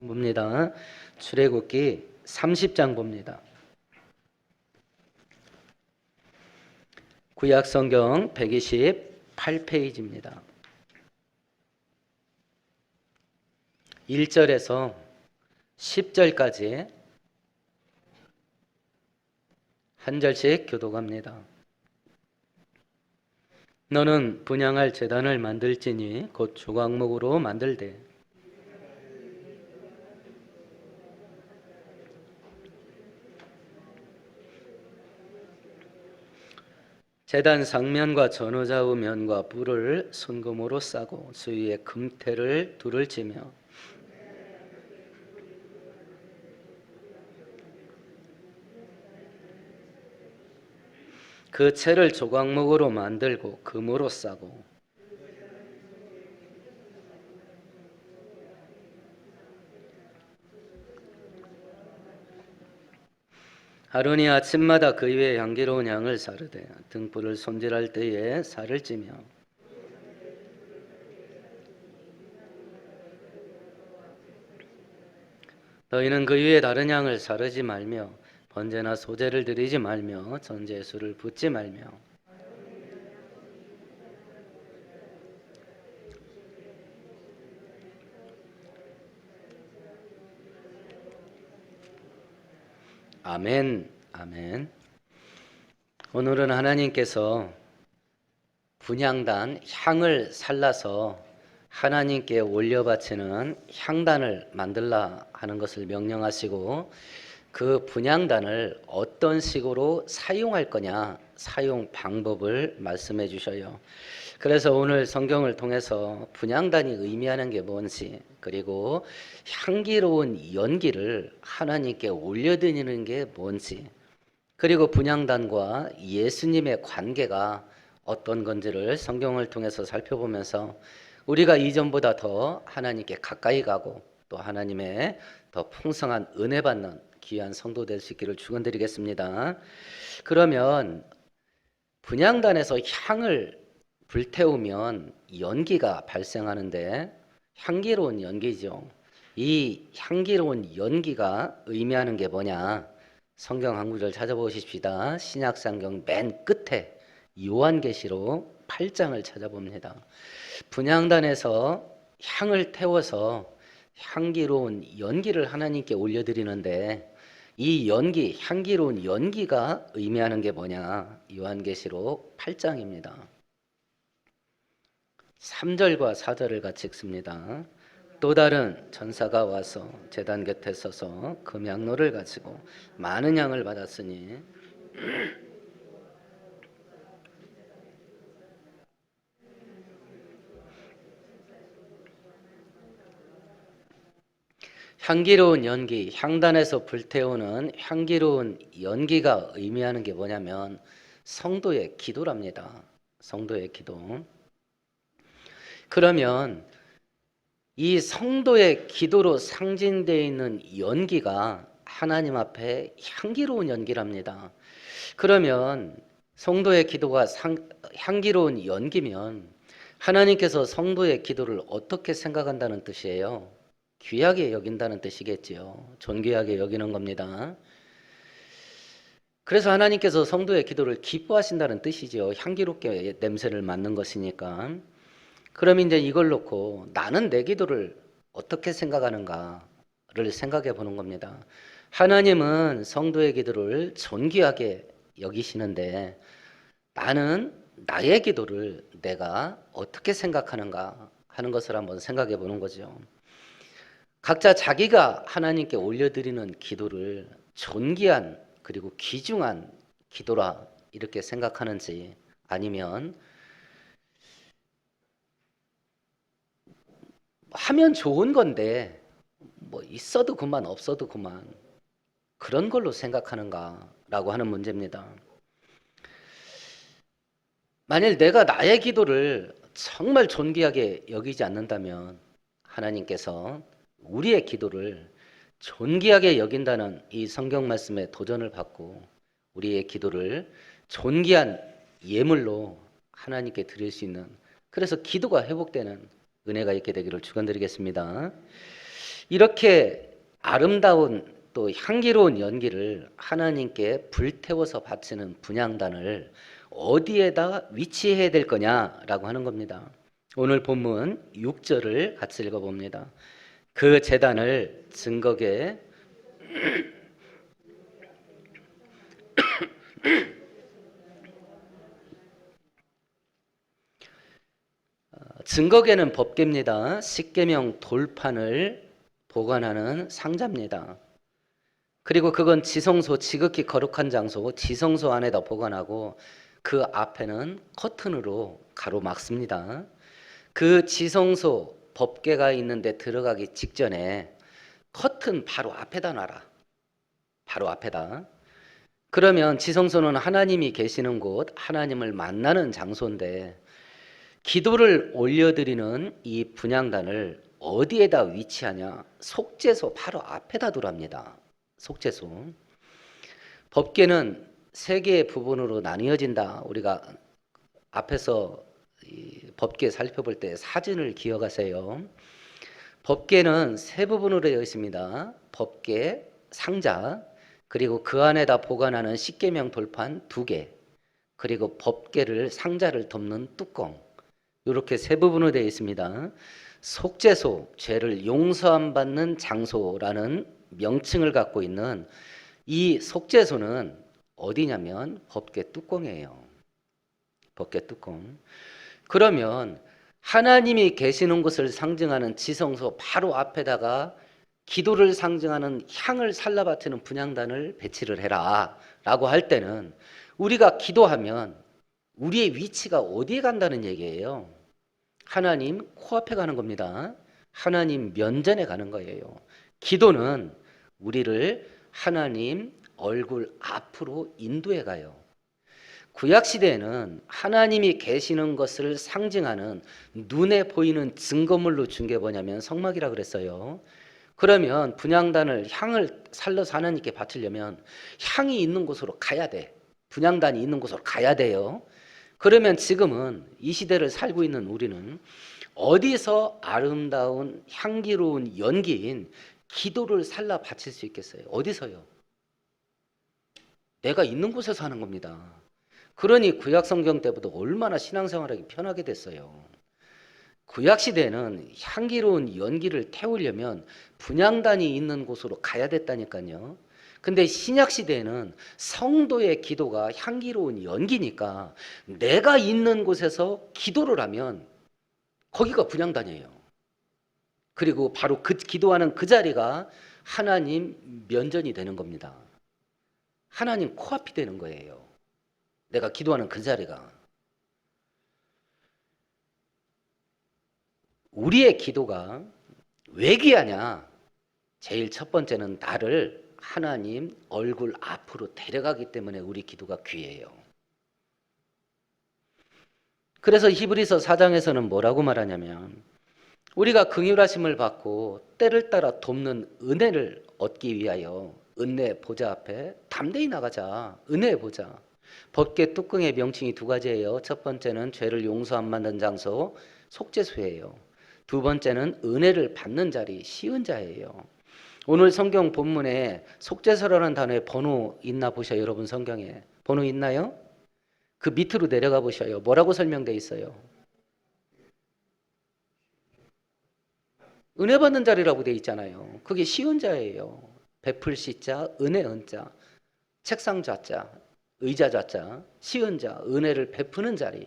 봅니다. 출애굽기 30장 봅니다. 구약 성경 128페이지입니다. 1절에서 10절까지 한 절씩 교독합니다. 너는 분향할 제단을 만들지니 곧 조각목으로 만들되 제단 상면과 전후좌우 면과 뿔을 순금으로 싸고 주위에 금테를 둘을 치며 그 채를 조각목으로 만들고 금으로 싸고 아론이 아침마다 그 위에 향기로운 향을 사르되 등불을 손질할 때에 살을 찌며 너희는 그 위에 다른 향을 사르지 말며 번제나 소제를 드리지 말며 전제수를 붓지 말며 아멘, 아멘. 오늘은 하나님께서 분향단 향을 살라서 하나님께 올려 바치는 향단을 만들라 하는 것을 명령하시고 그 분향단을 어떤 식으로 사용할 거냐 사용 방법을 말씀해 주셔요. 그래서 오늘 성경을 통해서 분향단이 의미하는 게 뭔지 그리고 향기로운 연기를 하나님께 올려드리는 게 뭔지 그리고 분향단과 예수님의 관계가 어떤 건지를 성경을 통해서 살펴보면서 우리가 이전보다 더 하나님께 가까이 가고 또 하나님의 더 풍성한 은혜 받는 귀한 성도 될 수 있기를 축원드리겠습니다. 그러면 분향단에서 향을 불태우면 연기가 발생하는데 향기로운 연기죠. 이 향기로운 연기가 의미하는 게 뭐냐? 성경 한 구절 찾아보십시다. 신약성경 맨 끝에 요한계시록 8장을 찾아봅니다. 분향단에서 향을 태워서 향기로운 연기를 하나님께 올려드리는데 이 연기, 향기로운 연기가 의미하는 게 뭐냐? 요한계시록 8장입니다. 3절과 4절을 같이 읽습니다. 또 다른 전사가 와서 제단 곁에 서서 금향로를 가지고 많은 향을 받았으니 향기로운 연기, 향단에서 불태우는 향기로운 연기가 의미하는 게 뭐냐면 성도의 기도랍니다. 성도의 기도. 그러면 이 성도의 기도로 상징되어 있는 연기가 하나님 앞에 향기로운 연기랍니다. 그러면 성도의 기도가 향기로운 연기면 하나님께서 성도의 기도를 어떻게 생각한다는 뜻이에요? 귀하게 여긴다는 뜻이겠지요. 존귀하게 여기는 겁니다. 그래서 하나님께서 성도의 기도를 기뻐하신다는 뜻이죠. 향기롭게 냄새를 맡는 것이니까. 그럼 이제 이걸 놓고 나는 내 기도를 어떻게 생각하는가를 생각해 보는 겁니다. 하나님은 성도의 기도를 존귀하게 여기시는데 나는 나의 기도를 내가 어떻게 생각하는가 하는 것을 한번 생각해 보는 거죠. 각자 자기가 하나님께 올려드리는 기도를 존귀한 그리고 귀중한 기도라 이렇게 생각하는지 아니면 하면 좋은 건데 뭐 있어도 그만 없어도 그만 그런 걸로 생각하는가라고 하는 문제입니다. 만일 내가 나의 기도를 정말 존귀하게 여기지 않는다면 하나님께서 우리의 기도를 존귀하게 여긴다는 이 성경 말씀에 도전을 받고 우리의 기도를 존귀한 예물로 하나님께 드릴 수 있는 그래서 기도가 회복되는 은혜가 있게 되기를 축원드리겠습니다. 이렇게 아름다운 또 향기로운 연기를 하나님께 불태워서 바치는 분향단을 어디에다 위치해야 될 거냐라고 하는 겁니다. 오늘 본문 6절을 같이 읽어봅니다. 그 제단을 증거계 증거계는 법궤입니다. 십계명 돌판을 보관하는 상자입니다. 그리고 그건 지성소, 지극히 거룩한 장소, 지성소 안에다 보관하고 그 앞에는 커튼으로 가로막습니다. 그 지성소 법궤가 있는데 들어가기 직전에 커튼 바로 앞에다 놔라. 바로 앞에다. 그러면 지성소는 하나님이 계시는 곳, 하나님을 만나는 장소인데 기도를 올려드리는 이 분향단을 어디에다 위치하냐? 속죄소 바로 앞에다 두랍니다. 속죄소. 법궤는 세 개의 부분으로 나뉘어진다. 우리가 앞에서 이 법궤 살펴볼 때 사진을 기억하세요. 법궤는 세 부분으로 되어 있습니다. 법궤, 상자, 그리고 그 안에다 보관하는 십계명 돌판 2개, 그리고 법궤를 상자를 덮는 뚜껑. 이렇게 세 부분으로 되어 있습니다. 속죄소, 죄를 용서함 받는 장소라는 명칭을 갖고 있는 이 속죄소는 어디냐면 법궤 뚜껑이에요. 법궤 뚜껑. 그러면 하나님이 계시는 곳을 상징하는 지성소 바로 앞에다가 기도를 상징하는 향을 살라바치는 분향단을 배치를 해라 라고 할 때는 우리가 기도하면 우리의 위치가 어디에 간다는 얘기예요? 하나님 코앞에 가는 겁니다. 하나님 면전에 가는 거예요. 기도는 우리를 하나님 얼굴 앞으로 인도해 가요. 구약시대에는 하나님이 계시는 것을 상징하는 눈에 보이는 증거물로 준 게 뭐냐면 성막이라 그랬어요. 그러면 분향단을 향을 살려서 하나님께 바치려면 향이 있는 곳으로 가야 돼. 분향단이 있는 곳으로 가야 돼요. 그러면 지금은 이 시대를 살고 있는 우리는 어디서 아름다운 향기로운 연기인 기도를 살라 바칠 수 있겠어요? 어디서요? 내가 있는 곳에서 하는 겁니다. 그러니 구약 성경 때보다 얼마나 신앙생활하기 편하게 됐어요. 구약 시대에는 향기로운 연기를 태우려면 분향단이 있는 곳으로 가야 됐다니까요. 근데 신약 시대에는 성도의 기도가 향기로운 연기니까 내가 있는 곳에서 기도를 하면 거기가 분향단이에요. 그리고 바로 그 기도하는 그 자리가 하나님 면전이 되는 겁니다. 하나님 코앞이 되는 거예요. 내가 기도하는 그 자리가. 우리의 기도가 왜 귀하냐? 제일 첫 번째는 나를 하나님 얼굴 앞으로 데려가기 때문에 우리 기도가 귀해요. 그래서 히브리서 4장에서는 뭐라고 말하냐면 우리가 긍휼하심을 받고 때를 따라 돕는 은혜를 얻기 위하여 은혜 보좌 앞에 담대히 나가자. 은혜 보좌. 법궤 뚜껑의 명칭이 2가지예요. 첫 번째는 죄를 용서함 받는 장소, 속죄소예요. 두 번째는 은혜를 받는 자리, 시은자예요. 오늘 성경 본문에 속죄소라는 단어에 번호 있나 보셔요. 여러분 성경에 번호 있나요? 그 밑으로 내려가 보셔요. 뭐라고 설명되어 있어요? 은혜 받는 자리라고 되어 있잖아요. 그게 시은자예요. 베풀 시자, 은혜 은자, 책상 좌자, 의자 좌자, 시은자, 은혜를 베푸는 자리.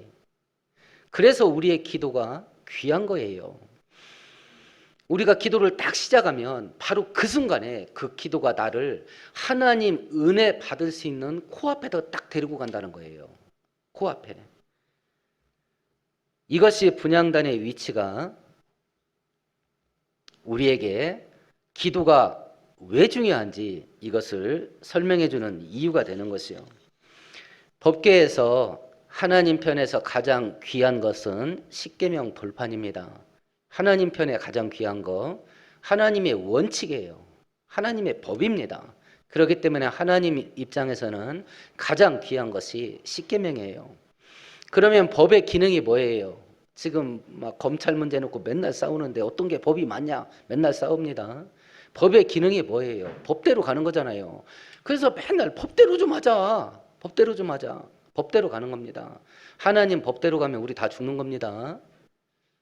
그래서 우리의 기도가 귀한 거예요. 우리가 기도를 딱 시작하면 바로 그 순간에 그 기도가 나를 하나님 은혜 받을 수 있는 코앞에다 딱 데리고 간다는 거예요. 코앞에. 이것이 분향단의 위치가 우리에게 기도가 왜 중요한지 이것을 설명해 주는 이유가 되는 것이요. 법궤에서 하나님 편에서 가장 귀한 것은 십계명 돌판입니다. 하나님 편에 가장 귀한 거 하나님의 원칙이에요. 하나님의 법입니다. 그렇기 때문에 하나님 입장에서는 가장 귀한 것이 십계명이에요. 그러면 법의 기능이 뭐예요? 지금 막 검찰 문제 놓고 맨날 싸우는데 어떤 게 법이 맞냐? 맨날 싸웁니다. 법의 기능이 뭐예요? 법대로 가는 거잖아요. 그래서 맨날 법대로 좀 하자. 법대로 좀 하자. 법대로 가는 겁니다. 하나님 법대로 가면 우리 다 죽는 겁니다.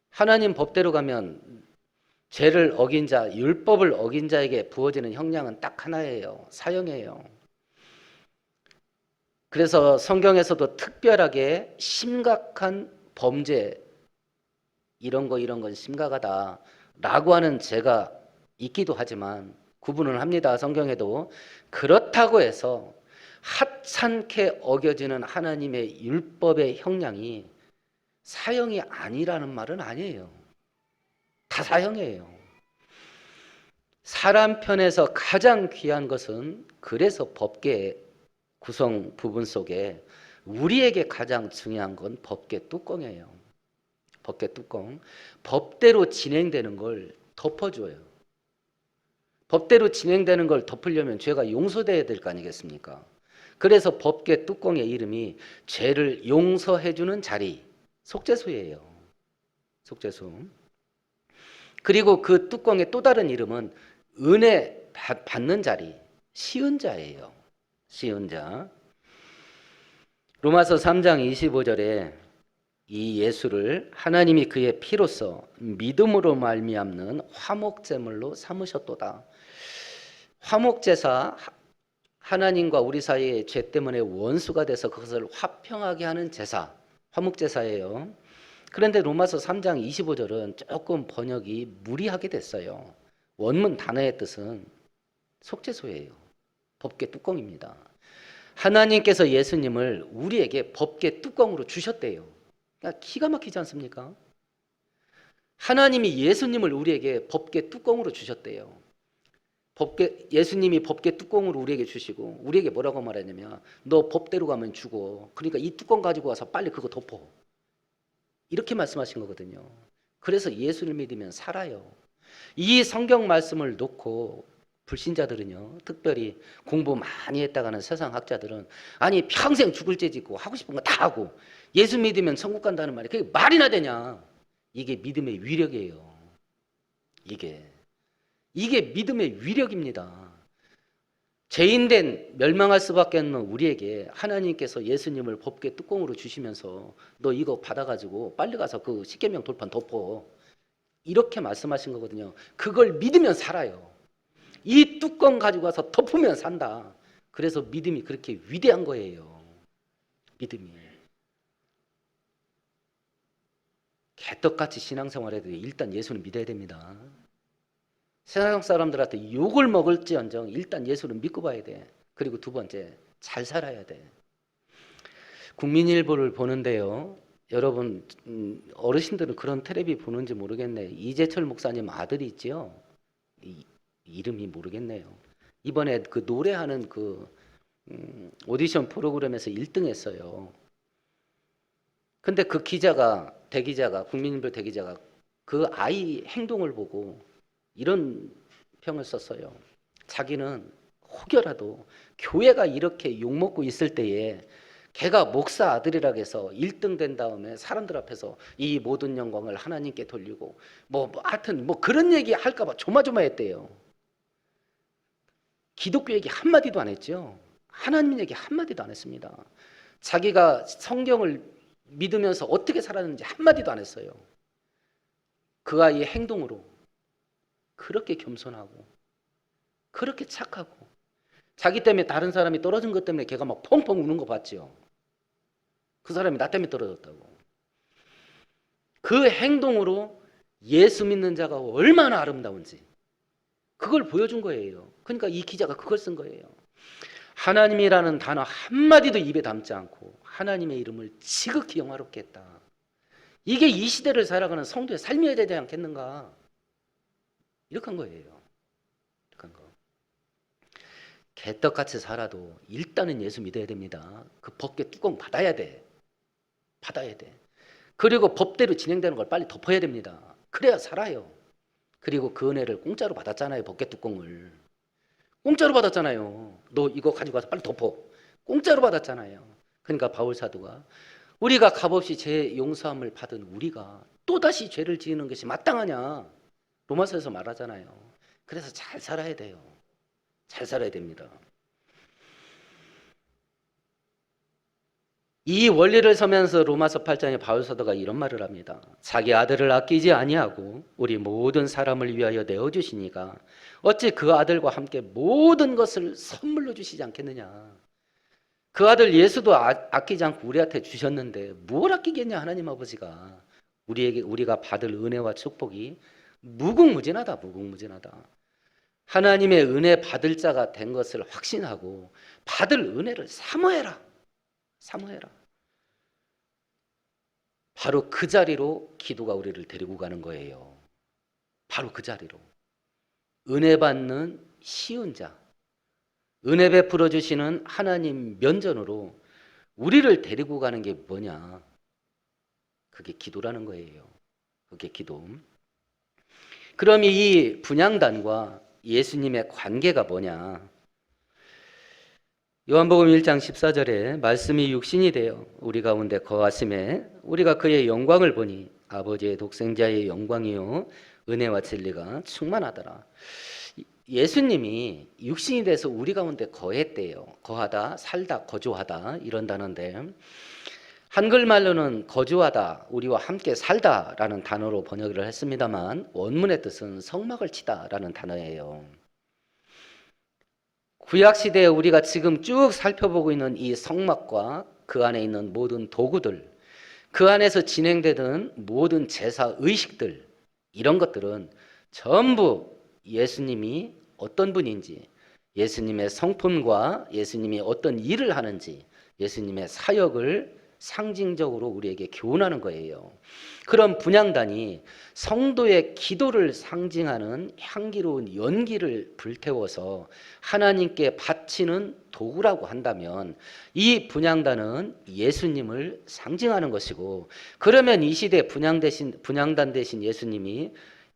하나님 법대로 가면 죄를 어긴 자, 율법을 어긴 자에게 부어지는 형량은 딱 하나예요. 사형이에요. 그래서 성경에서도 특별하게 심각한 범죄, 이런 건 심각하다라고 하는 죄가 있기도 하지만 구분을 합니다. 성경에도. 그렇다고 해서 하찮게 어겨지는 하나님의 율법의 형량이 사형이 아니라는 말은 아니에요. 다 사형이에요. 사람 편에서 가장 귀한 것은 그래서 법계 구성 부분 속에 우리에게 가장 중요한 건 법계 뚜껑이에요. 법계 뚜껑. 법대로 진행되는 걸 덮어줘요. 법대로 진행되는 걸 덮으려면 죄가 용서돼야 될 거 아니겠습니까? 그래서 법계 뚜껑의 이름이 죄를 용서해주는 자리, 속죄소예요. 속죄소. 그리고 그 뚜껑의 또 다른 이름은 은혜 받는 자리, 시은자예요. 시은자. 로마서 3장 25절에 이 예수를 하나님이 그의 피로써 믿음으로 말미암는 화목제물로 삼으셨도다. 화목제사, 하나님과 우리 사이의 죄 때문에 원수가 돼서 그것을 화평하게 하는 제사, 화목제사예요. 그런데 로마서 3장 25절은 조금 번역이 무리하게 됐어요. 원문 단어의 뜻은 속죄소예요. 법계 뚜껑입니다. 하나님께서 예수님을 우리에게 법계 뚜껑으로 주셨대요. 그러니까 기가 막히지 않습니까? 하나님이 예수님을 우리에게 법계 뚜껑으로 주셨대요. 예수님이 법계 뚜껑으로 우리에게 주시고 우리에게 뭐라고 말하냐면 너 법대로 가면 죽어. 그러니까 이 뚜껑 가지고 와서 빨리 그거 덮어. 이렇게 말씀하신 거거든요. 그래서 예수를 믿으면 살아요. 이 성경 말씀을 놓고 불신자들은요, 특별히 공부 많이 했다가는 세상 학자들은 아니 평생 죽을 죄 짓고 하고 싶은 거 다 하고 예수 믿으면 천국 간다는 말이 그게 말이나 되냐? 이게 믿음의 위력이에요. 이게 믿음의 위력입니다. 죄인된 멸망할 수밖에 없는 우리에게 하나님께서 예수님을 법계 뚜껑으로 주시면서 너 이거 받아가지고 빨리 가서 그 십계명 돌판 덮어. 이렇게 말씀하신 거거든요. 그걸 믿으면 살아요. 이 뚜껑 가지고 와서 덮으면 산다. 그래서 믿음이 그렇게 위대한 거예요. 믿음이. 개떡같이 신앙생활해야 돼요. 일단 예수는 믿어야 됩니다. 세상 사람들한테 욕을 먹을지언정 일단 예수를 믿고 봐야 돼. 그리고 두 번째, 잘 살아야 돼. 국민일보를 보는데요. 여러분 어르신들은 그런 텔레비 보는지 모르겠네. 이재철 목사님 아들이 있지요. 이름이 모르겠네요. 이번에 그 노래하는 그 오디션 프로그램에서 1등 했어요. 근데 그 기자가, 대기자가, 국민일보 대기자가 그 아이 행동을 보고 이런 평을 썼어요. 자기는 혹여라도 교회가 이렇게 욕먹고 있을 때에 걔가 목사 아들이라고 해서 1등 된 다음에 사람들 앞에서 이 모든 영광을 하나님께 돌리고 하여튼 그런 얘기 할까 봐 조마조마했대요. 기독교 얘기 한마디도 안 했죠. 하나님 얘기 한마디도 안 했습니다. 자기가 성경을 믿으면서 어떻게 살았는지 한마디도 안 했어요. 그 아이의 행동으로 그렇게 겸손하고 그렇게 착하고 자기 때문에 다른 사람이 떨어진 것 때문에 걔가 막 펑펑 우는 거 봤죠. 그 사람이 나 때문에 떨어졌다고. 그 행동으로 예수 믿는 자가 얼마나 아름다운지 그걸 보여준 거예요. 그러니까 이 기자가 그걸 쓴 거예요. 하나님이라는 단어 한마디도 입에 담지 않고 하나님의 이름을 지극히 영화롭게 했다. 이게 이 시대를 살아가는 성도의 삶이어야 되지 않겠는가? 이렇게 한 거예요. 이렇게 한 거. 개떡같이 살아도 일단은 예수 믿어야 됩니다. 그 법계 뚜껑 받아야 돼. 그리고 법대로 진행되는 걸 빨리 덮어야 됩니다. 그래야 살아요. 그리고 그 은혜를 공짜로 받았잖아요. 법계 뚜껑을. 공짜로 받았잖아요. 너 이거 가지고 와서 빨리 덮어. 공짜로 받았잖아요. 그러니까 바울 사도가 우리가 값없이 죄 용서함을 받은 우리가 또다시 죄를 지으는 것이 마땅하냐. 로마서에서 말하잖아요. 그래서 잘 살아야 돼요. 잘 살아야 됩니다. 이 원리를 서면서 로마서 8장에 바울 사도가 이런 말을 합니다. 자기 아들을 아끼지 아니하고 우리 모든 사람을 위하여 내어주시니까 어찌 그 아들과 함께 모든 것을 선물로 주시지 않겠느냐. 그 아들 예수도 아끼지 않고 우리한테 주셨는데 뭘 아끼겠냐. 하나님 아버지가 우리가 받을 은혜와 축복이 무궁무진하다. 하나님의 은혜 받을 자가 된 것을 확신하고 받을 은혜를 사모해라. 바로 그 자리로 기도가 우리를 데리고 가는 거예요. 바로 그 자리로. 은혜 받는 쉬운 자, 은혜 베풀어 주시는 하나님 면전으로 우리를 데리고 가는 게 뭐냐? 그게 기도라는 거예요. 그게 기도. 그럼 이 분향단과 예수님의 관계가 뭐냐? 요한복음 1장 14절에 말씀이 육신이 되어 우리 가운데 거하심에 우리가 그의 영광을 보니 아버지의 독생자의 영광이요 은혜와 진리가 충만하더라. 예수님이 육신이 돼서 우리 가운데 거했대요. 거하다, 살다, 거주하다 이런 단어인데 한글말로는 거주하다, 우리와 함께 살다라는 단어로 번역을 했습니다만 원문의 뜻은 성막을 치다라는 단어예요. 구약시대에 우리가 지금 쭉 살펴보고 있는 이 성막과 그 안에 있는 모든 도구들, 그 안에서 진행되던 모든 제사 의식들, 이런 것들은 전부 예수님이 어떤 분인지, 예수님의 성품과 예수님이 어떤 일을 하는지, 예수님의 사역을 상징적으로 우리에게 교훈하는 거예요. 그런 분향단이 성도의 기도를 상징하는 향기로운 연기를 불태워서 하나님께 바치는 도구라고 한다면 이 분향단은 예수님을 상징하는 것이고, 그러면 이 시대 분향단 대신 예수님이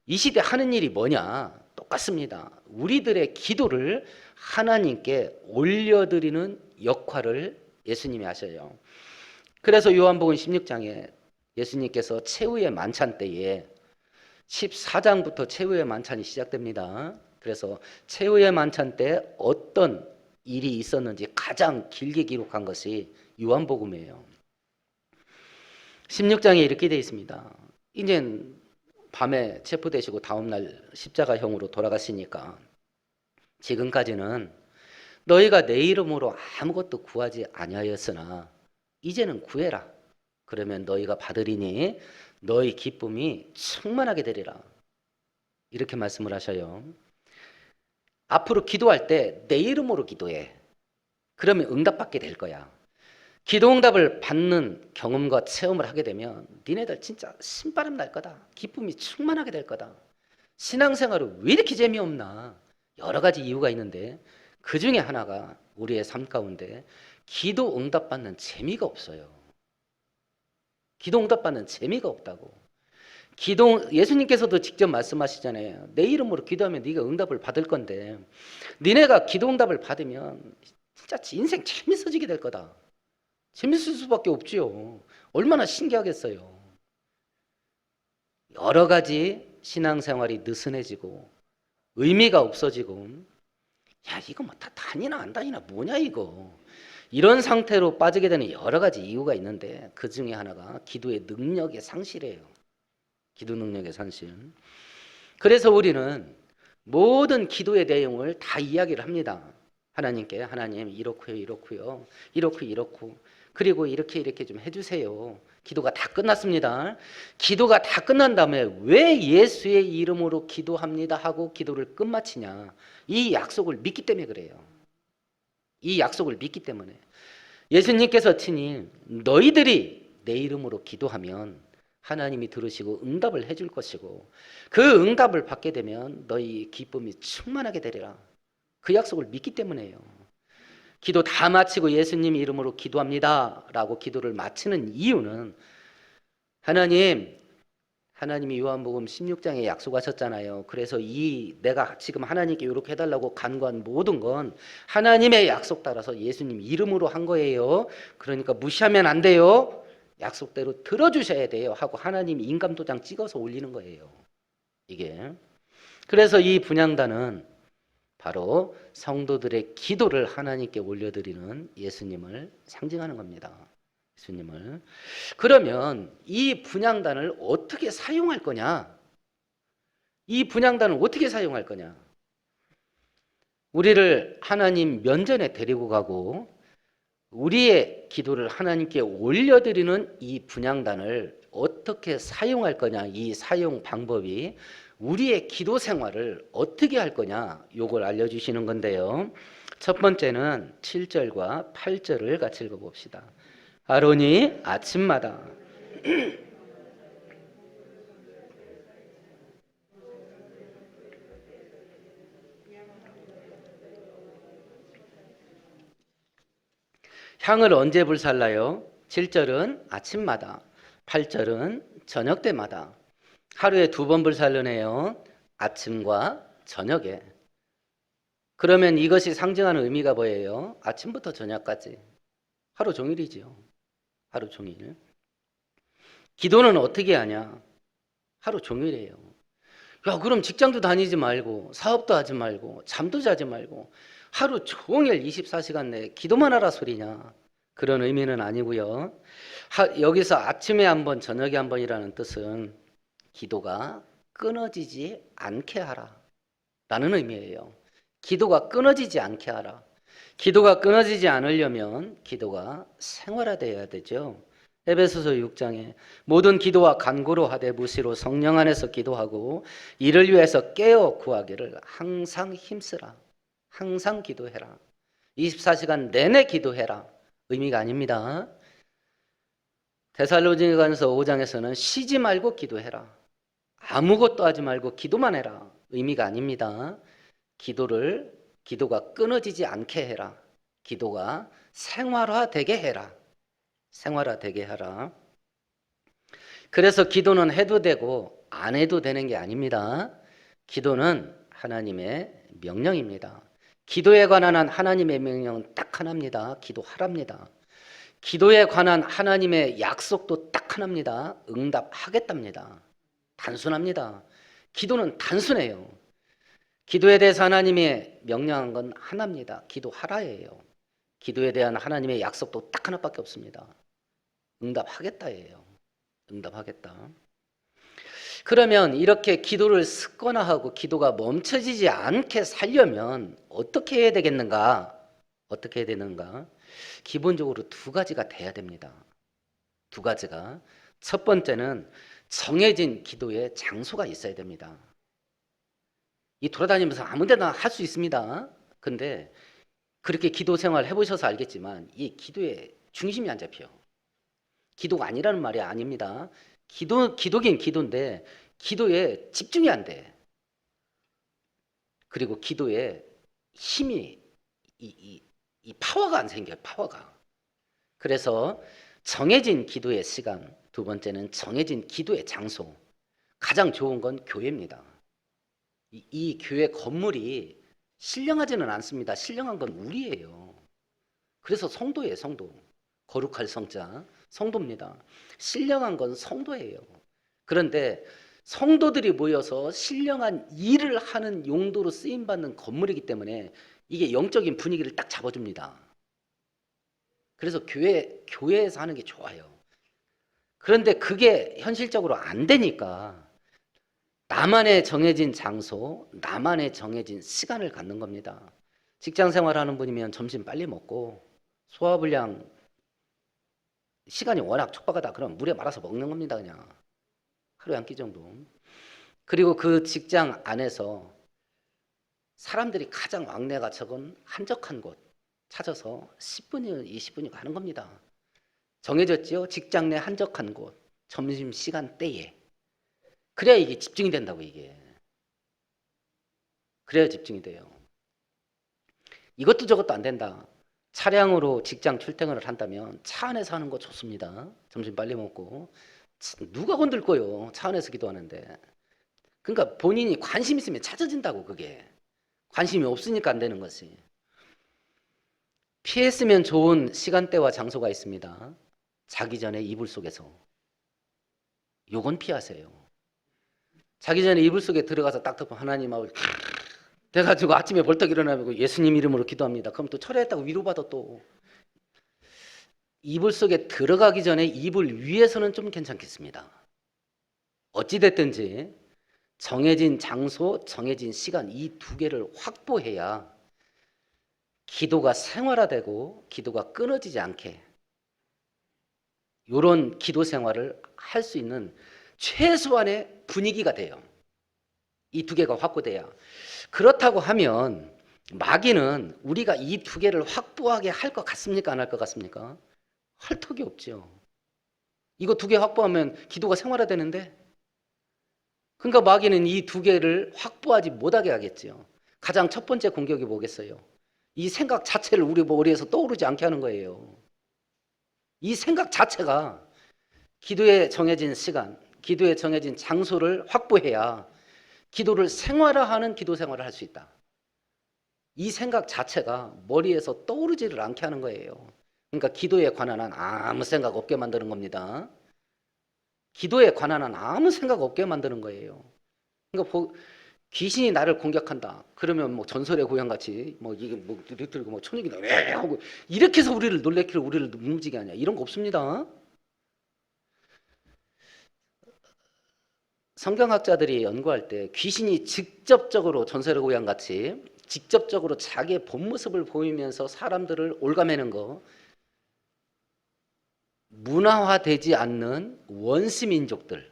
이 시대 하는 일이 뭐냐? 똑같습니다. 우리들의 기도를 하나님께 올려드리는 역할을 예수님이 하셔요. 그래서 요한복음 16장에 예수님께서 최후의 만찬 때에 14장부터 최후의 만찬이 시작됩니다. 그래서 최후의 만찬 때 어떤 일이 있었는지 가장 길게 기록한 것이 요한복음이에요. 16장에 이렇게 되어 있습니다. 이제 밤에 체포되시고 다음날 십자가형으로 돌아가시니까 지금까지는 너희가 내 이름으로 아무것도 구하지 아니하였으나 이제는 구해라. 그러면 너희가 받으리니 너희 기쁨이 충만하게 되리라. 이렇게 말씀을 하셔요. 앞으로 기도할 때 내 이름으로 기도해. 그러면 응답받게 될 거야. 기도 응답을 받는 경험과 체험을 하게 되면 니네들 진짜 신바람 날 거다. 기쁨이 충만하게 될 거다. 신앙생활은 왜 이렇게 재미없나? 여러 가지 이유가 있는데 그 중에 하나가 우리의 삶 가운데 기도 응답받는 재미가 없어요. 기도 응답받는 재미가 없다고. 예수님께서도 직접 말씀하시잖아요. 내 이름으로 기도하면 네가 응답을 받을 건데 니네가 기도 응답을 받으면 진짜 인생 재밌어지게 될 거다. 재밌을 수밖에 없지요. 얼마나 신기하겠어요. 여러 가지 신앙생활이 느슨해지고 의미가 없어지고 야 이거 뭐 다 다니나 안 다니나 뭐냐 이거 이런 상태로 빠지게 되는 여러 가지 이유가 있는데 그 중에 하나가 기도의 능력의 상실이에요. 기도 능력의 상실. 그래서 우리는 모든 기도의 내용을 다 이야기를 합니다. 하나님께 하나님 이렇고 그리고 이렇게 좀 해주세요. 기도가 다 끝났습니다. 기도가 다 끝난 다음에 왜 예수의 이름으로 기도합니다 하고 기도를 끝마치냐. 이 약속을 믿기 때문에 그래요. 이 약속을 믿기 때문에 예수님께서 친히 너희들이 내 이름으로 기도하면 하나님이 들으시고 응답을 해줄 것이고 그 응답을 받게 되면 너희 기쁨이 충만하게 되리라. 그 약속을 믿기 때문에요. 기도 다 마치고 예수님 이름으로 기도합니다 라고 기도를 마치는 이유는 하나님이 요한복음 16장에 약속하셨잖아요. 그래서 내가 지금 하나님께 이렇게 해달라고 간구한 모든 건 하나님의 약속 따라서 예수님 이름으로 한 거예요. 그러니까 무시하면 안 돼요. 약속대로 들어주셔야 돼요 하고 하나님이 인감도장 찍어서 올리는 거예요. 이게 그래서 이 분향단은 바로 성도들의 기도를 하나님께 올려드리는 예수님을 상징하는 겁니다. 예수님을. 그러면 이 분향단을 어떻게 사용할 거냐? 이 분향단을 어떻게 사용할 거냐? 우리를 하나님 면전에 데리고 가고 우리의 기도를 하나님께 올려드리는 이 분향단을 어떻게 사용할 거냐, 이 사용 방법이 우리의 기도 생활을 어떻게 할 거냐, 요걸 알려주시는 건데요. 첫 번째는 7절과 8절을 같이 읽어봅시다. 아론이 아침마다 향을 언제 불살라요? 7절은 아침마다, 8절은 저녁 때마다. 하루에 2번 불살르네요. 아침과 저녁에. 그러면 이것이 상징하는 의미가 뭐예요? 아침부터 저녁까지. 하루 종일이지요. 하루 종일. 기도는 어떻게 하냐? 하루 종일이에요. 야, 그럼 직장도 다니지 말고 사업도 하지 말고 잠도 자지 말고 하루 종일 24시간 내에 기도만 하라 소리냐? 그런 의미는 아니고요. 여기서 아침에 한 번, 저녁에 한 번이라는 뜻은 기도가 끊어지지 않게 하라 라는 의미예요. 기도가 끊어지지 않게 하라. 기도가 끊어지지 않으려면 기도가 생활화되어야 되죠. 에베소서 6장에 모든 기도와 간구로 하되 무시로 성령 안에서 기도하고 이를 위해서 깨어 구하기를 항상 힘쓰라. 항상 기도해라. 24시간 내내 기도해라. 의미가 아닙니다. 데살로니가전서 5장에서는 쉬지 말고 기도해라. 아무것도 하지 말고 기도만 해라. 의미가 아닙니다. 기도가 끊어지지 않게 해라. 기도가 생활화되게 해라. 생활화되게 하라. 그래서 기도는 해도 되고 안 해도 되는 게 아닙니다. 기도는 하나님의 명령입니다. 기도에 관한 하나님의 명령은 딱 하나입니다. 기도하랍니다. 기도에 관한 하나님의 약속도 딱 하나입니다. 응답하겠답니다. 단순합니다. 기도는 단순해요. 기도에 대해서 하나님이 명령한 건 하나입니다. 기도하라예요. 기도에 대한 하나님의 약속도 딱 하나밖에 없습니다. 응답하겠다예요. 응답하겠다. 그러면 이렇게 기도를 습관화하고 기도가 멈춰지지 않게 살려면 어떻게 해야 되겠는가? 어떻게 해야 되는가? 기본적으로 2가지가 돼야 됩니다. 2가지가. 첫 번째는 정해진 기도의 장소가 있어야 됩니다. 이 돌아다니면서 아무 데나 할 수 있습니다. 근데 그렇게 기도 생활 해보셔서 알겠지만 이 기도의 중심이 안 잡혀. 기도가 아니라는 말이 아닙니다. 기도긴 기도인데 기도에 집중이 안 돼. 그리고 기도에 힘이 이 파워가 안 생겨요. 파워가. 그래서 정해진 기도의 시간, 2번째는 정해진 기도의 장소. 가장 좋은 건 교회입니다. 이 교회 건물이 신령하지는 않습니다. 신령한 건 우리예요. 그래서 성도예요. 성도. 거룩할 성자 성도입니다. 신령한 건 성도예요. 그런데 성도들이 모여서 신령한 일을 하는 용도로 쓰임받는 건물이기 때문에 이게 영적인 분위기를 딱 잡아줍니다. 그래서 교회에서 하는 게 좋아요. 그런데 그게 현실적으로 안 되니까 나만의 정해진 장소, 나만의 정해진 시간을 갖는 겁니다. 직장 생활하는 분이면 점심 빨리 먹고 소화불량 시간이 워낙 촉박하다 그러면 물에 말아서 먹는 겁니다. 그냥 하루에 한 끼 정도. 그리고 그 직장 안에서 사람들이 가장 왕래가 적은 한적한 곳 찾아서 10분이나 20분이 가는 겁니다. 정해졌지요? 직장 내 한적한 곳 점심시간 때에. 그래야 이게 집중이 된다고. 이게 그래야 집중이 돼요. 이것도 저것도 안 된다. 차량으로 직장 출퇴근을 한다면 차 안에서 하는 거 좋습니다. 점심 빨리 먹고. 누가 건들 거요? 차 안에서 기도하는데. 그러니까 본인이 관심 있으면 찾아진다고. 그게 관심이 없으니까 안 되는 것이. 피했으면 좋은 시간대와 장소가 있습니다. 자기 전에 이불 속에서. 요건 피하세요. 자기 전에 이불 속에 들어가서 딱 덮어 하나님하고 돼가지고 아침에 벌떡 일어나고 예수님 이름으로 기도합니다. 그럼 또 철회했다고 위로받아. 또 이불 속에 들어가기 전에 이불 위에서는 좀 괜찮겠습니다. 어찌됐든지 정해진 장소, 정해진 시간 이 두 개를 확보해야 기도가 생활화되고 기도가 끊어지지 않게 이런 기도 생활을 할 수 있는 최소한의 분위기가 돼요. 이 두 개가 확보돼야. 그렇다고 하면 마귀는 우리가 이 두 개를 확보하게 할 것 같습니까? 안 할 것 같습니까? 할 턱이 없죠. 이거 두 개 확보하면 기도가 생활화되는데, 그러니까 마귀는 이 두 개를 확보하지 못하게 하겠죠. 가장 첫 번째 공격이 뭐겠어요? 이 생각 자체를 우리 머리에서 떠오르지 않게 하는 거예요. 이 생각 자체가 기도에 정해진 시간, 기도에 정해진 장소를 확보해야 기도를 생활화하는 기도 생활을 할 수 있다. 이 생각 자체가 머리에서 떠오르지를 않게 하는 거예요. 그러니까 기도에 관한 한 아무 생각 없게 만드는 겁니다. 기도에 관한 한 아무 생각 없게 만드는 거예요. 그러니까 귀신이 나를 공격한다. 그러면 뭐 전설의 고향같이 뭐 이게 뭐 들고 뭐 천육이다 왜 하고 이렇게 해서 우리를 놀래키고 우리를 움직이게 하냐. 이런 거 없습니다. 성경학자들이 연구할 때 귀신이 직접적으로 전설의 고향같이 직접적으로 자기의 본 모습을 보이면서 사람들을 올가매는 거, 문화화되지 않는 원시민족들,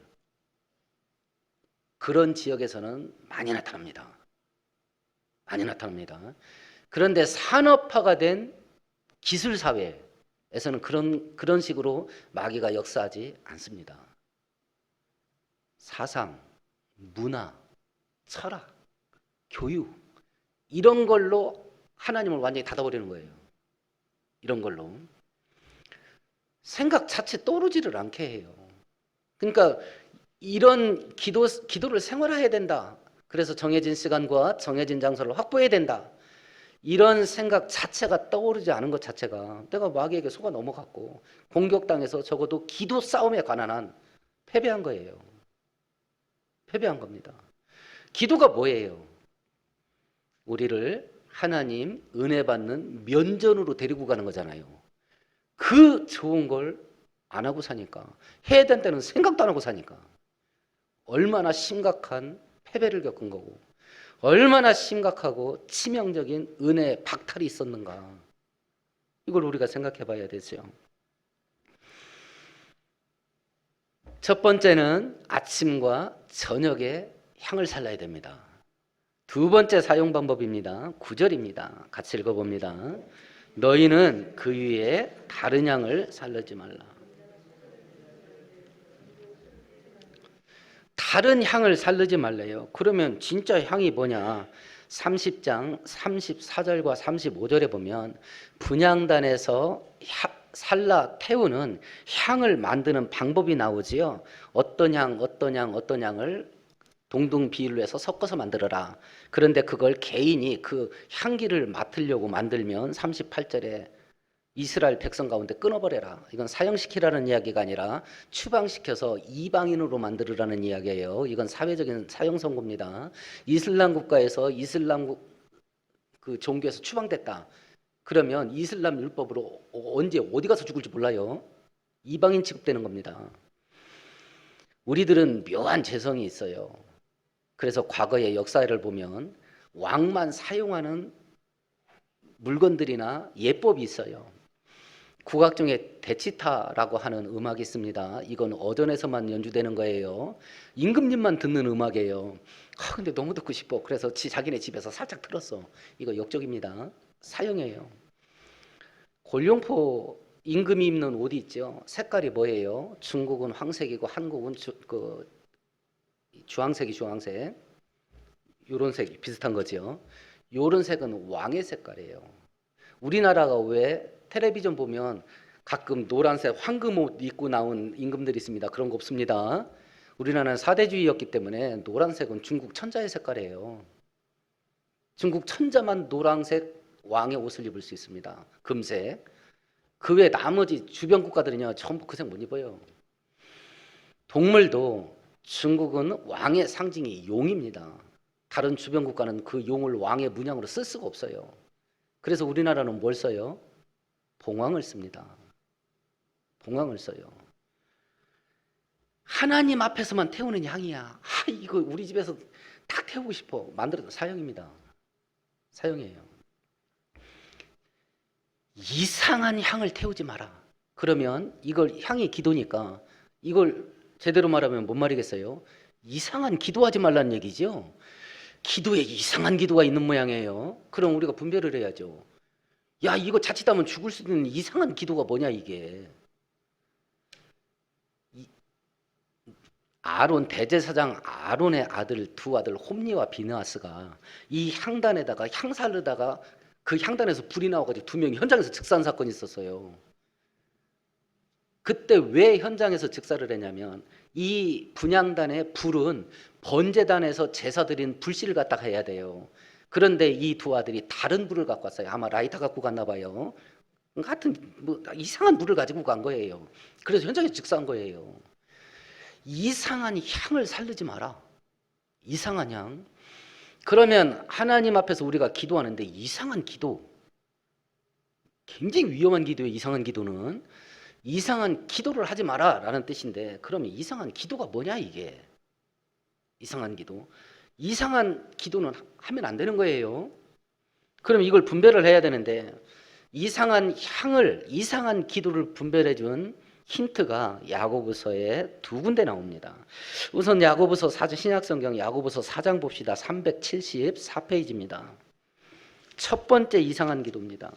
그런 지역에서는 많이 나타납니다. 많이 나타납니다. 그런데 산업화가 된 기술사회에서는 그런 식으로 마귀가 역사하지 않습니다. 사상, 문화, 철학, 교육 이런 걸로 하나님을 완전히 닫아버리는 거예요. 이런 걸로. 생각 자체 떠오르지를 않게 해요. 그러니까 이런 기도를 생활화해야 된다. 그래서 정해진 시간과 정해진 장소를 확보해야 된다. 이런 생각 자체가 떠오르지 않은 것 자체가 내가 마귀에게 속아 넘어갔고 공격당해서 적어도 기도 싸움에 관한 한 패배한 거예요. 패배한 겁니다. 기도가 뭐예요? 우리를 하나님 은혜 받는 면전으로 데리고 가는 거잖아요. 그 좋은 걸 안 하고 사니까, 해야 된 때는 생각도 안 하고 사니까 얼마나 심각한 패배를 겪은 거고 얼마나 심각하고 치명적인 은혜 박탈이 있었는가, 이걸 우리가 생각해 봐야 되죠. 첫 번째는 아침과 저녁에 향을 살라야 됩니다. 두 번째 사용 방법입니다. 9절입니다. 같이 읽어봅니다. 너희는 그 위에 다른 향을 살르지 말라. 다른 향을 살르지 말래요. 그러면 진짜 향이 뭐냐? 30장 34절과 35절에 보면 분향단에서 살라 태우는 향을 만드는 방법이 나오지요. 어떤 향을 동등 비율로 해서 섞어서 만들어라. 그런데 그걸 개인이 그 향기를 맡으려고 만들면 38절에 이스라엘 백성 가운데 끊어버려라. 이건 사형시키라는 이야기가 아니라 추방시켜서 이방인으로 만들으라는 이야기예요. 이건 사회적인 사형 선고입니다. 이슬람 국가에서 그 종교에서 추방됐다. 그러면 이슬람 율법으로 언제 어디 가서 죽을지 몰라요. 이방인 취급되는 겁니다. 우리들은 묘한 재성이 있어요. 그래서 과거의 역사를 보면 왕만 사용하는 물건들이나 예법이 있어요. 국악 중에 대치타라고 하는 음악이 있습니다. 이건 어전에서만 연주되는 거예요. 임금님만 듣는 음악이에요. 근데 너무 듣고 싶어. 그래서 자기네 집에서 살짝 틀었어. 이거 역적입니다. 사형이에요. 골룡포 임금이 입는 옷이 있죠. 색깔이 뭐예요? 중국은 황색이고 한국은 주황색이 주황색. 요런 색 비슷한 거죠. 요런 색은 왕의 색깔이에요. 우리나라가 왜 텔레비전 보면 가끔 노란색 황금 옷 입고 나온 임금들이 있습니다. 그런 거 없습니다. 우리나라는 사대주의였기 때문에 노란색은 중국 천자의 색깔이에요. 중국 천자만 노란색 왕의 옷을 입을 수 있습니다. 금색. 그 외 나머지 주변 국가들은요 전부 그 색 못 입어요. 동물도 중국은 왕의 상징이 용입니다. 다른 주변 국가는 그 용을 왕의 문양으로 쓸 수가 없어요. 그래서 우리나라는 뭘 써요? 봉황을 씁니다. 봉황을 써요. 하나님 앞에서만 태우는 향이야. 이거 우리 집에서 딱 태우고 싶어. 만들어도 사형입니다. 사형이에요. 이상한 향을 태우지 마라. 그러면 이걸 향이 기도니까 이걸 제대로 말하면 뭔 말이겠어요? 이상한 기도하지 말라는 얘기죠. 기도에 이상한 기도가 있는 모양이에요. 그럼 우리가 분별을 해야죠. 야, 이거 자칫하면 죽을 수 있는 이상한 기도가 뭐냐 이게. 아론 대제사장 아론의 두 아들 홈니와 비느하스가 이 향단에다가 향사르다가 그 향단에서 불이 나와가지고 2명이 현장에서 즉사한 사건이 있었어요. 그때 왜 현장에서 즉사를 했냐면 이 분향단의 불은 번제단에서 제사 드린 불씨를 갖다가 해야 돼요. 그런데 이 두 아들이 다른 불을 갖고 왔어요. 아마 라이터 갖고 갔나 봐요. 하여튼 뭐 이상한 불을 가지고 간 거예요. 그래서 현장에서 즉사한 거예요. 이상한 향을 살리지 마라. 이상한 향. 그러면 하나님 앞에서 우리가 기도하는데 이상한 기도, 굉장히 위험한 기도예요. 이상한 기도는 이상한 기도를 하지 마라 라는 뜻인데, 그러면 이상한 기도가 뭐냐 이게. 이상한 기도, 이상한 기도는 하면 안 되는 거예요. 그럼 이걸 분별을 해야 되는데, 이상한 향을, 이상한 기도를 분별해 준 힌트가 야고보서에 2군데 나옵니다. 우선 야고보서 신약성경 야고보서 4장 봅시다. 374페이지입니다. 첫 번째 이상한 기도입니다.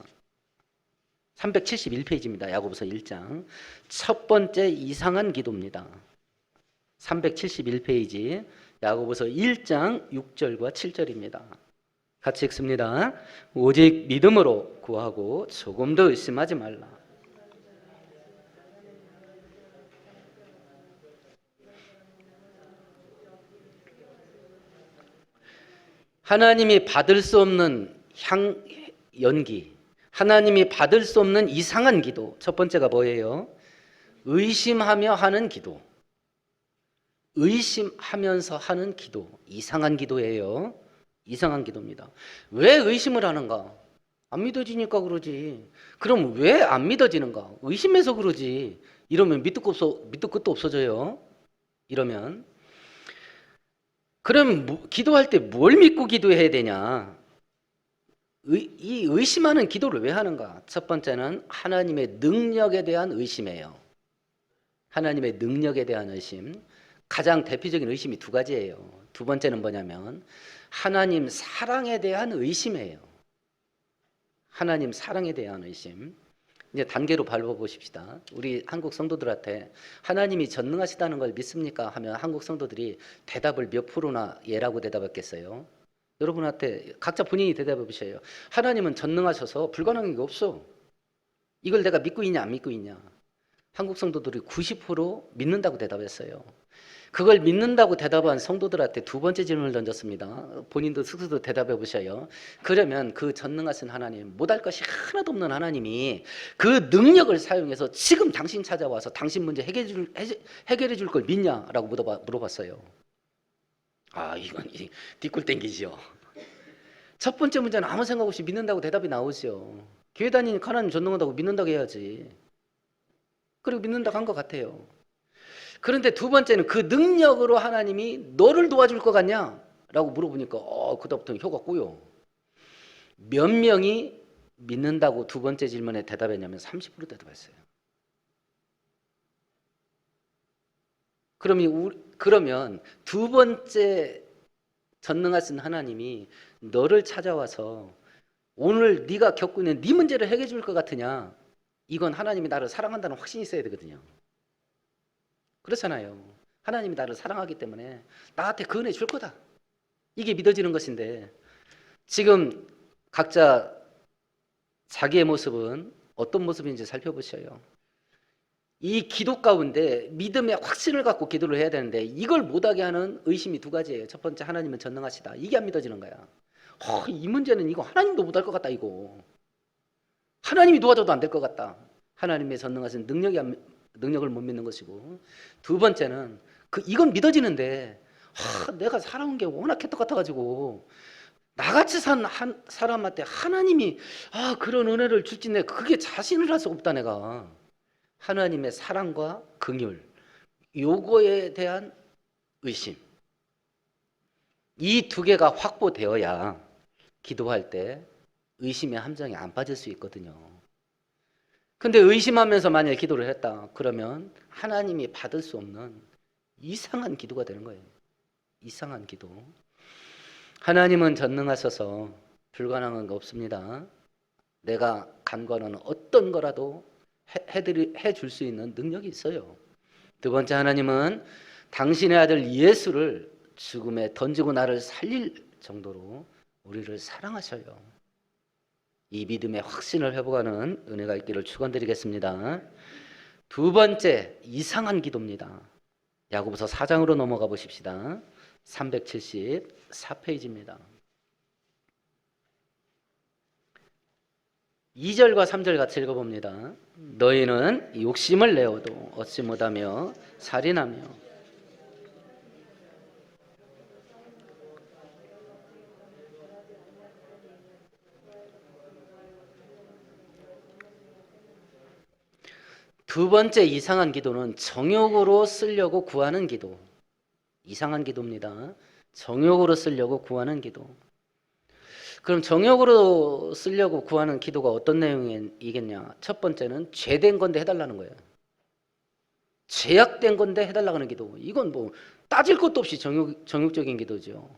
371페이지입니다. 야고보서 1장 첫 번째 이상한 기도입니다. 371페이지 야고보서 1장 6절과 7절입니다. 같이 읽습니다. 오직 믿음으로 구하고 조금도 의심하지 말라. 하나님이 받을 수 없는 연기, 하나님이 받을 수 없는 이상한 기도. 첫 번째가 뭐예요? 의심하며 하는 기도. 의심하면서 하는 기도. 이상한 기도예요. 이상한 기도입니다. 왜 의심을 하는가? 안 믿어지니까 그러지. 그럼 왜 안 믿어지는가? 의심해서 그러지. 이러면 밑도 끝도 없어져요. 이러면. 그럼 기도할 때 뭘 믿고 기도해야 되냐? 이 의심하는 기도를 왜 하는가? 첫 번째는 하나님의 능력에 대한 의심이에요. 하나님의 능력에 대한 의심. 가장 대표적인 의심이 2가지예요. 두 번째는 뭐냐면 하나님 사랑에 대한 의심이에요. 하나님 사랑에 대한 의심. 이제 단계로 밟아보십시다. 우리 한국 성도들한테 하나님이 전능하시다는 걸 믿습니까? 하면 한국 성도들이 대답을 몇 프로나 예라고 대답했겠어요? 여러분한테 각자 본인이 대답해 보셔요. 하나님은 전능하셔서 불가능한 게 없어. 이걸 내가 믿고 있냐 안 믿고 있냐. 한국 성도들이 90% 믿는다고 대답했어요. 그걸 믿는다고 대답한 성도들한테 2번째 질문을 던졌습니다. 본인도 스스로 대답해 보셔요. 그러면 그 전능하신 하나님, 못할 것이 하나도 없는 하나님이 그 능력을 사용해서 지금 당신 찾아와서 당신 문제 해결해 줄 걸 믿냐라고 물어봤어요. 이건 뒷골 땡기죠. 첫 번째 문제는 아무 생각 없이 믿는다고 대답이 나오죠. 교회 다니니까 하나님 전능하다고 믿는다고 해야지. 그리고 믿는다고 한 것 같아요. 그런데 2번째는 그 능력으로 하나님이 너를 도와줄 것 같냐? 라고 물어보니까 그다음부터는 혀가 꼬여. 몇 명이 믿는다고 2번째 질문에 대답했냐면 30% 대답했어요. 그러면 2번째 전능하신 하나님이 너를 찾아와서 오늘 네가 겪고 있는 네 문제를 해결해 줄 것 같으냐? 이건 하나님이 나를 사랑한다는 확신이 있어야 되거든요. 그렇잖아요. 하나님이 나를 사랑하기 때문에 나한테 그 은혜 줄 거다. 이게 믿어지는 것인데 지금 각자 자기의 모습은 어떤 모습인지 살펴보셔요. 이 기도 가운데 믿음의 확신을 갖고 기도를 해야 되는데 이걸 못하게 하는 의심이 2가지예요. 첫 번째, 하나님은 전능하시다. 이게 안 믿어지는 거야. 이 문제는 이거 하나님도 못할 것 같다. 이거 하나님이 도와줘도 안 될 것 같다. 하나님의 전능하신 능력을 못 믿는 것이고, 2번째는 이건 믿어지는데 내가 살아온 게 워낙 개떡 같아가지고 나같이 산 사람한테 하나님이 그런 은혜를 줄지 내 그게 자신을 할 수가 없다. 내가 하나님의 사랑과 긍휼 요거에 대한 의심 이 두 개가 확보되어야 기도할 때 의심의 함정에 안 빠질 수 있거든요. 근데 의심하면서 만약에 기도를 했다 그러면 하나님이 받을 수 없는 이상한 기도가 되는 거예요. 이상한 기도. 하나님은 전능하셔서 불가능한 거 없습니다. 내가 간과하는 어떤 거라도 해줄 수 있는 능력이 있어요. 두 번째, 하나님은 당신의 아들 예수를 죽음에 던지고 나를 살릴 정도로 우리를 사랑하셔요. 이 믿음의 확신을 회복하는 은혜가 있기를 축원드리겠습니다. 두 번째, 이상한 기도입니다. 야고보서 4장으로 넘어가 보십시다. 374페이지입니다. 2절과 3절 같이 읽어봅니다. 너희는 욕심을 내어도 얻지 못하며 살인하며 두 번째 이상한 기도는 정욕으로 쓰려고 구하는 기도. 이상한 기도입니다. 정욕으로 쓰려고 구하는 기도. 그럼 정욕으로 쓰려고 구하는 기도가 어떤 내용이겠냐? 첫 번째는 죄된 건데 해달라는 거예요. 죄악된 건데 해달라고 하는 기도. 이건 뭐 따질 것도 없이 정욕적인 기도죠.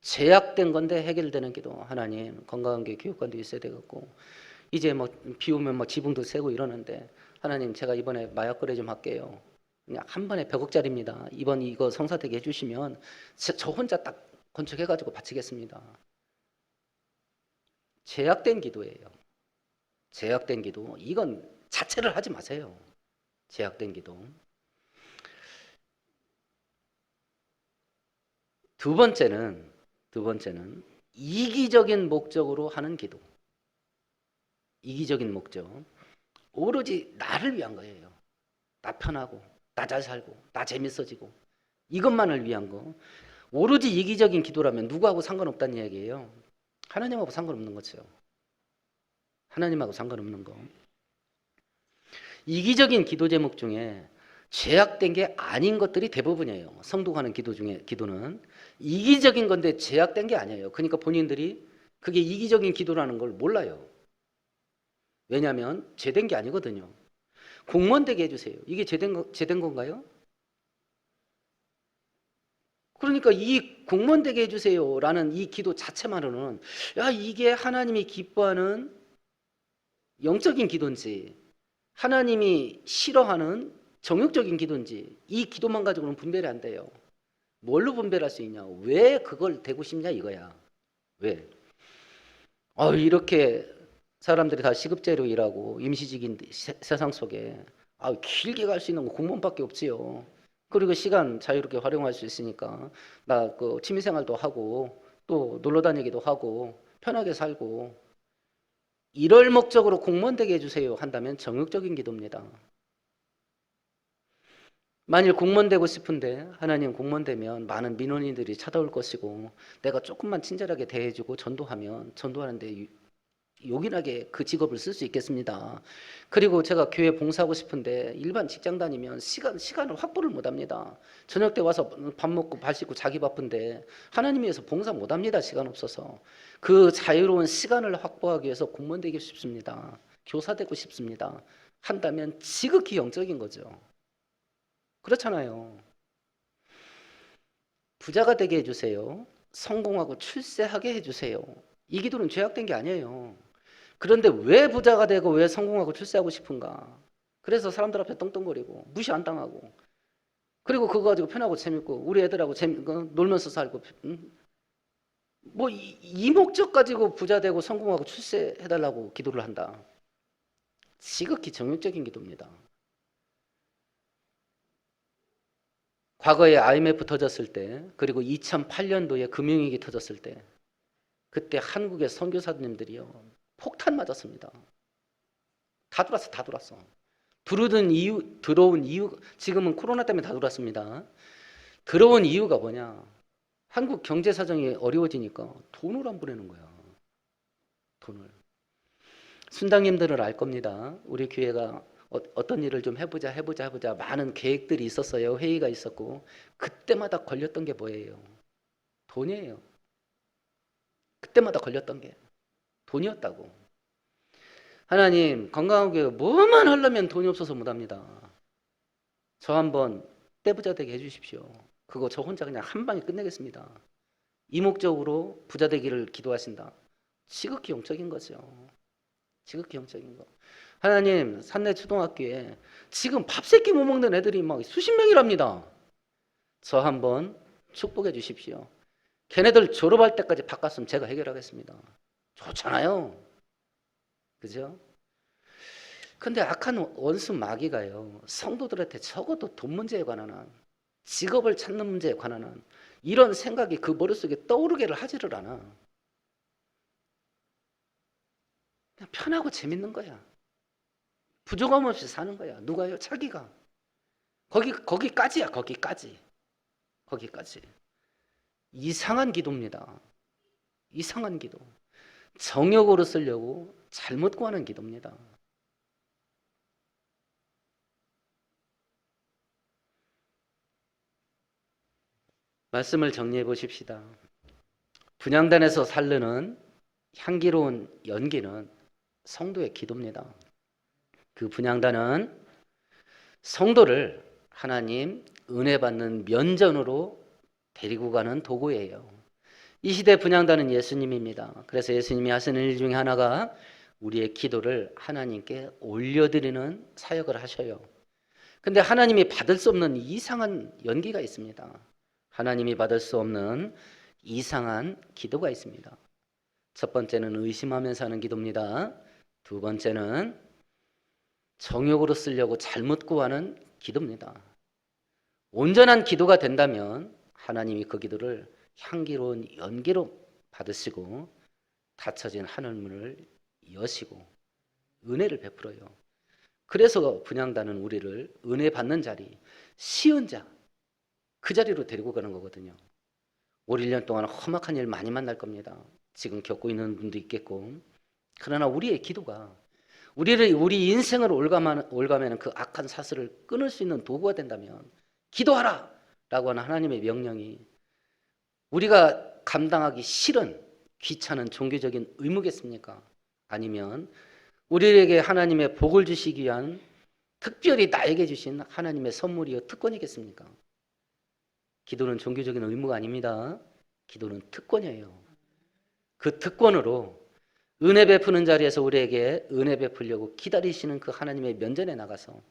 죄악된 건데 해결되는 기도. 하나님 건강한 게 교육관도 있어야 되겠고 이제 뭐 비 오면 뭐 지붕도 새고 이러는데 하나님 제가 이번에 마약 거래 좀 할게요. 그냥 한 번에 100억짜리입니다. 이번 이거 성사되게 해주시면 저 혼자 딱 건축해가지고 바치겠습니다. 제약된 기도예요. 제약된 기도. 이건 자체를 하지 마세요. 제약된 기도. 두 번째는 이기적인 목적으로 하는 기도. 이기적인 목적. 오로지 나를 위한 거예요. 나 편하고 나 잘 살고 나 재밌어지고 이것만을 위한 거. 오로지 이기적인 기도라면 누구하고 상관없다는 이야기예요. 하나님하고 상관없는 거죠. 하나님하고 상관없는 거. 이기적인 기도 제목 중에 제약된 게 아닌 것들이 대부분이에요. 성도가 하는 기도는 이기적인 건데 제약된 게 아니에요. 그러니까 본인들이 그게 이기적인 기도라는 걸 몰라요. 왜냐하면 제된 게 아니거든요. 공무원 되게 해주세요. 이게 제된 건가요? 그러니까 이 공무원 되게 해주세요라는 이 기도 자체만으로는 이게 하나님이 기뻐하는 영적인 기도인지 하나님이 싫어하는 정욕적인 기도인지 이 기도만 가지고는 분별이 안 돼요. 뭘로 분별할 수 있냐? 왜 그걸 되고 싶냐 이거야. 왜? 이렇게 사람들이 다 시급제로 일하고 임시직인 세상 속에 길게 갈 수 있는 건 공무원밖에 없지요. 그리고 시간 자유롭게 활용할 수 있으니까 나 그 취미생활도 하고 또 놀러 다니기도 하고 편하게 살고 이럴 목적으로 공무원 되게 해주세요 한다면 정욕적인 기도입니다. 만일 공무원 되고 싶은데 하나님 공무원 되면 많은 민원인들이 찾아올 것이고 내가 조금만 친절하게 대해주고 전도하는데 요긴하게 그 직업을 쓸 수 있겠습니다. 그리고 제가 교회 봉사하고 싶은데 일반 직장 다니면 시간을 확보를 못합니다. 저녁 때 와서 밥 먹고 발 씻고 자기 바쁜데 하나님 위해서 봉사 못합니다. 시간 없어서. 그 자유로운 시간을 확보하기 위해서 공무원 되고 싶습니다. 교사 되고 싶습니다. 한다면 지극히 영적인 거죠. 그렇잖아요. 부자가 되게 해주세요. 성공하고 출세하게 해주세요. 이 기도는 죄악된 게 아니에요. 그런데 왜 부자가 되고 왜 성공하고 출세하고 싶은가? 그래서 사람들 앞에 떵떵거리고 무시 안 당하고 그리고 그거 가지고 편하고 재밌고 우리 애들하고 놀면서 살고 뭐 이 목적 가지고 부자 되고 성공하고 출세해달라고 기도를 한다. 지극히 정욕적인 기도입니다. 과거에 IMF 터졌을 때 그리고 2008년도에 금융위기 터졌을 때 그때 한국의 선교사님들이요 폭탄 맞았습니다. 다 들어왔어. 들어온 이유 지금은 코로나 때문에 다 들어왔습니다. 들어온 이유가 뭐냐? 한국 경제 사정이 어려워지니까 돈을 안 보내는 거야. 돈을. 순당님들은 알 겁니다. 우리 교회가 어떤 일을 좀 해보자 많은 계획들이 있었어요. 회의가 있었고 그때마다 걸렸던 게 뭐예요? 돈이에요. 그때마다 걸렸던 게 돈이었다고. 하나님 건강하게 뭐만 하려면 돈이 없어서 못합니다. 저 한번 떼부자 되게 해주십시오. 그거 저 혼자 그냥 한 방에 끝내겠습니다. 이 목적으로 부자 되기를 기도하신다. 지극히 영적인 거죠. 지극히 영적인 거. 하나님 산내 초등학교에 지금 밥 세끼 못 먹는 애들이 막 수십 명이랍니다. 저 한번 축복해 주십시오. 걔네들 졸업할 때까지 바꿨으면 제가 해결하겠습니다. 좋잖아요. 그죠? 근데 악한 원수 마귀가요, 성도들한테 적어도 돈 문제에 관한 한, 직업을 찾는 문제에 관한 한 이런 생각이 그 머릿속에 떠오르게를 하지를 않아. 그냥 편하고 재밌는 거야. 부족함 없이 사는 거야. 누가요? 자기가. 거기까지야. 거기까지. 이상한 기도입니다. 이상한 기도. 정욕으로 쓰려고 잘못 구하는 기도입니다. 말씀을 정리해 보십시다. 분향단에서 살르는 향기로운 연기는 성도의 기도입니다. 그 분향단은 성도를 하나님 은혜 받는 면전으로 데리고 가는 도구예요. 이 시대 분향단은 예수님입니다. 그래서 예수님이 하시는 일 중에 하나가 우리의 기도를 하나님께 올려드리는 사역을 하셔요. 근데 하나님이 받을 수 없는 이상한 연기가 있습니다. 하나님이 받을 수 없는 이상한 기도가 있습니다. 첫 번째는 의심하면서 하는 기도입니다. 두 번째는 정욕으로 쓰려고 잘못 구하는 기도입니다. 온전한 기도가 된다면 하나님이 그 기도를 향기로운 연기로 받으시고 닫혀진 하늘문을 여시고 은혜를 베풀어요. 그래서 분향단은 우리를 은혜 받는 자리, 쉬운 자, 그 자리로 데리고 가는 거거든요. 올 1년 동안 험악한 일 많이 만날 겁니다. 지금 겪고 있는 분도 있겠고. 그러나 우리의 기도가 우리 인생을 올가매는 그 악한 사슬을 끊을 수 있는 도구가 된다면 기도하라! 라고 하는 하나님의 명령이 우리가 감당하기 싫은 귀찮은 종교적인 의무겠습니까? 아니면 우리에게 하나님의 복을 주시기 위한 특별히 나에게 주신 하나님의 선물이요 특권이겠습니까? 기도는 종교적인 의무가 아닙니다. 기도는 특권이에요. 그 특권으로 은혜 베푸는 자리에서 우리에게 은혜 베풀려고 기다리시는 그 하나님의 면전에 나가서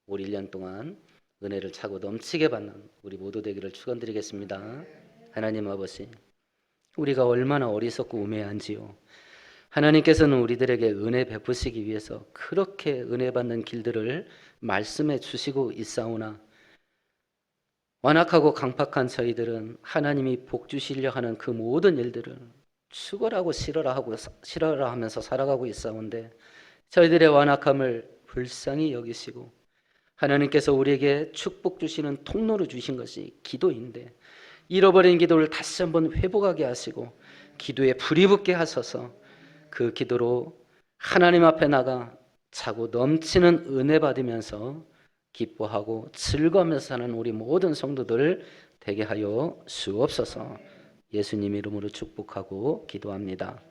올 1년 동안 은혜를 차고 넘치게 받는 우리 모두 되기를 축원드리겠습니다. 하나님 아버지, 우리가 얼마나 어리석고 우매한지요. 하나님께서는 우리들에게 은혜 베푸시기 위해서 그렇게 은혜 받는 길들을 말씀해 주시고 있사오나 완악하고 강팍한 저희들은 하나님이 복 주시려 하는 그 모든 일들을 죽어라고 싫어라 하면서 살아가고 있사온데 저희들의 완악함을 불쌍히 여기시고 하나님께서 우리에게 축복 주시는 통로를 주신 것이 기도인데 잃어버린 기도를 다시 한번 회복하게 하시고 기도에 불이 붙게 하셔서 그 기도로 하나님 앞에 나가 차고 넘치는 은혜 받으면서 기뻐하고 즐거우면서 사는 우리 모든 성도들 되게 하여 주옵소서. 예수님 이름으로 축복하고 기도합니다.